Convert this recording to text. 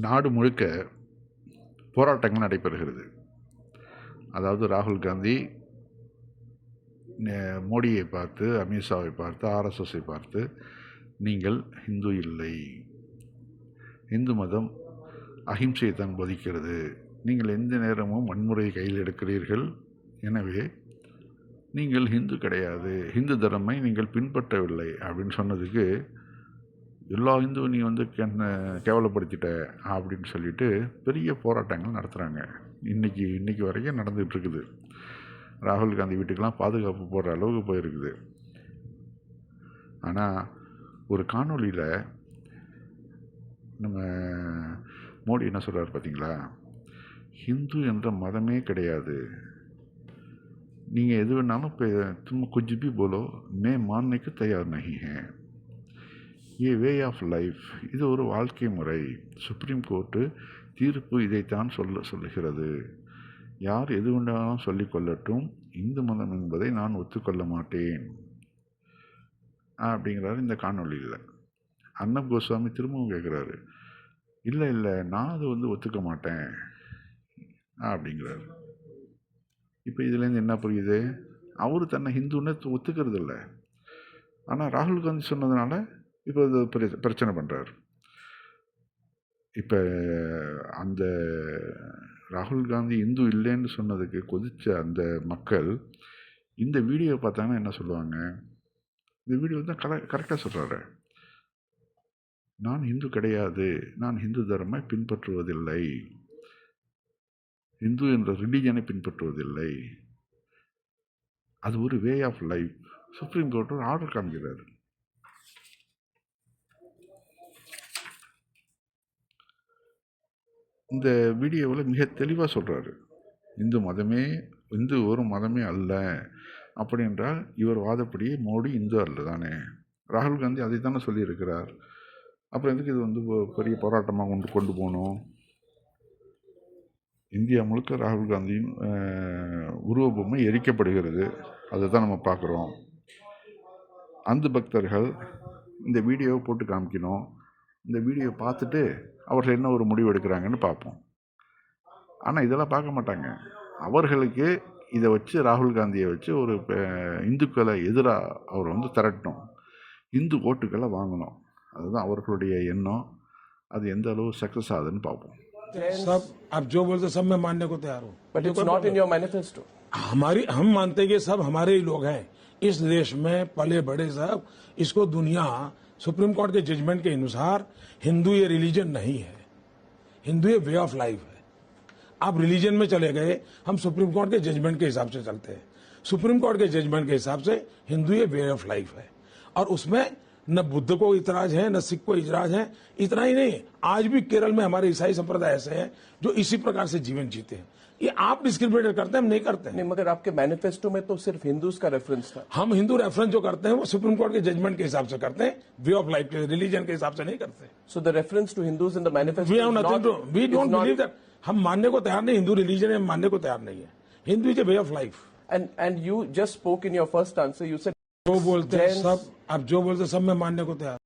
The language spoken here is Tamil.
நாடு முழுக்க போராட்டங்கள் நடைபெறுகிறது. அதாவது ராகுல் காந்தி மோடியை பார்த்து, அமித்ஷாவை பார்த்து, ஆர்எஸ்எஸ்ஸை பார்த்து, நீங்கள் ஹிந்து இல்லை, இந்து மதம் அஹிம்சையை தான் போதிக்கிறது, நீங்கள் எந்த நேரமும் வன்முறையை கையில் எடுக்கிறீர்கள், எனவே நீங்கள் ஹிந்து கிடையாது, ஹிந்து தர்மை நீங்கள் பின்பற்றவில்லை அப்படின்னு சொன்னதுக்கு எல்லா இந்துவும் நீ வந்து கேவலப்படுத்திட்ட அப்படின்னு சொல்லிட்டு பெரிய போராட்டங்கள் நடத்துகிறாங்க. இன்னைக்கு வரைக்கும் நடந்துகிட்டு இருக்குது. ராகுல் காந்தி வீட்டுக்கெல்லாம் பாதுகாப்பு போடுற அளவுக்கு போயிருக்குது. ஆனால் ஒரு காணொலியில் நம்ம மோடி என்ன சொல்கிறார் பார்த்தீங்களா, ஹிந்து என்ற மதமே கிடையாது, நீங்கள் எது வேணாலும் இப்போ தும் குछ भी बोलो मैं मानने को तैयार नहीं है, ये வே ஆஃப் லைஃப், இது ஒரு வாழ்க்கை முறை, சுப்ரீம் கோர்ட்டு தீர்ப்பு இதைத்தான் சொல்லுகிறது, யார் எது வேண்டாலும் சொல்லிக்கொள்ளட்டும், இந்து மதம் என்பதை நான் ஒத்துக்கொள்ள மாட்டேன் அப்படிங்கிறாரு இந்த காணொலியில். அர்ணப் கோஸ்வாமி திரும்பவும் கேட்குறாரு, இல்லை நான் அது வந்து ஒத்துக்க மாட்டேன் அப்படிங்கிறாரு. இப்போ இதுலேருந்து என்ன புரியுது, அவர் தன்னை ஹிந்துன்னு ஒத்துக்கிறது இல்லை, ஆனால் ராகுல் காந்தி சொன்னதுனால இப்போ இது பிரச்சனை பண்ணுறார். இப்போ அந்த ராகுல் காந்தி இந்து இல்லைன்னு சொன்னதுக்கு கொதித்த அந்த மக்கள் இந்த வீடியோ பார்த்தாங்கன்னா என்ன சொல்லுவாங்க, இந்த வீடியோ தான் கரெக்டாக சொல்கிறாரு, நான் இந்து கிடையாது, நான் ஹிந்து தர்மை பின்பற்றுவதில்லை, இந்து என்ற ரிலிஜனை பின்பற்றுவதில்லை, அது ஒரு way of life, supreme court ஒரு ஆர்டர் காமிக்கிறார். இந்த வீடியோவில் மிக தெளிவாக சொல்கிறாரு, இந்து ஒரு மதமே அல்ல, அப்படி என்றால் இவர் வாதப்படியே மோடி இந்து அல்ல தானே, ராகுல் காந்தி அதை தானே சொல்லியிருக்கிறார், அப்புறம் எதுக்கு இது வந்து பெரிய போராட்டமாக கொண்டு போகணும். இந்தியா முழுக்க ராகுல் காந்தியின் உருவபொம்மை எரிக்கப்படுகிறது, அதை தான் நம்ம பார்க்குறோம். அந்த பக்தர்கள் இந்த வீடியோவை போட்டு காமிக்கணும், இந்த வீடியோவை பார்த்துட்டு அவர்கள் என்ன ஒரு முடிவு எடுக்கிறாங்கன்னு பார்ப்போம். ஆனால் இதெல்லாம் பார்க்க மாட்டாங்க. அவர்களுக்கு இதை வச்சு ராகுல் காந்தியை வச்சு ஒரு இந்துக்களை எதிராக அவர் வந்து திரட்டணும், இந்து ஓட்டுக்களை வாங்கணும், அதுதான் அவர்களுடைய எண்ணம். அது எந்த அளவு சக்ஸஸ் ஆகுதுன்னு பார்ப்போம். सब आप जो बोलते सब मैं मानने को तैयार हूँ, but it's not in your manifesto. हम मानते हैं कि सब हमारे ही लोग हैं, इस देश में पले बड़े सब, इसको दुनिया सुप्रीम कोर्ट के जजमेंट के अनुसार हिंदू ये रिलीजन नहीं है, हिंदू ये वे ऑफ लाइफ है. आप रिलीजन में चले गए, हम सुप्रीम कोर्ट के जजमेंट के हिसाब से चलते हैं, सुप्रीम कोर्ट के जजमेंट के हिसाब से हिंदू ये वे ऑफ लाइफ है, और उसमें न बुद्ध को इतराज है, न सिख को इतराज है. इतना ही नहीं, आज भी केरल में हमारे ईसाई संप्रदाय ऐसे हैं जो इसी प्रकार से जीवन जीते हैं. ये आप डिस्क्रिमिनेट करते हैं, हम नहीं करते हैं. नहीं, मगर आपके मैनिफेस्टो में तो सिर्फ हिंदूज का रेफरेंस था. हम हिंदू रेफरेंस जो करते हैं वो सुप्रीम कोर्ट के जजमेंट के हिसाब से करते हैं, वे ऑफ लाइफ के रिलीजन के हिसाब से नहीं करते. So the reference to Hindus in the manifesto, we don't believe that. हम मानने को तैयार नहीं, हिंदू रिलीजन है, मानने को तैयार नहीं है. Hindu is a way of life. And you just spoke in your first answer, you said जो बोलते हैं सब, आप जो बोलते सब मैं मानने को तैयार.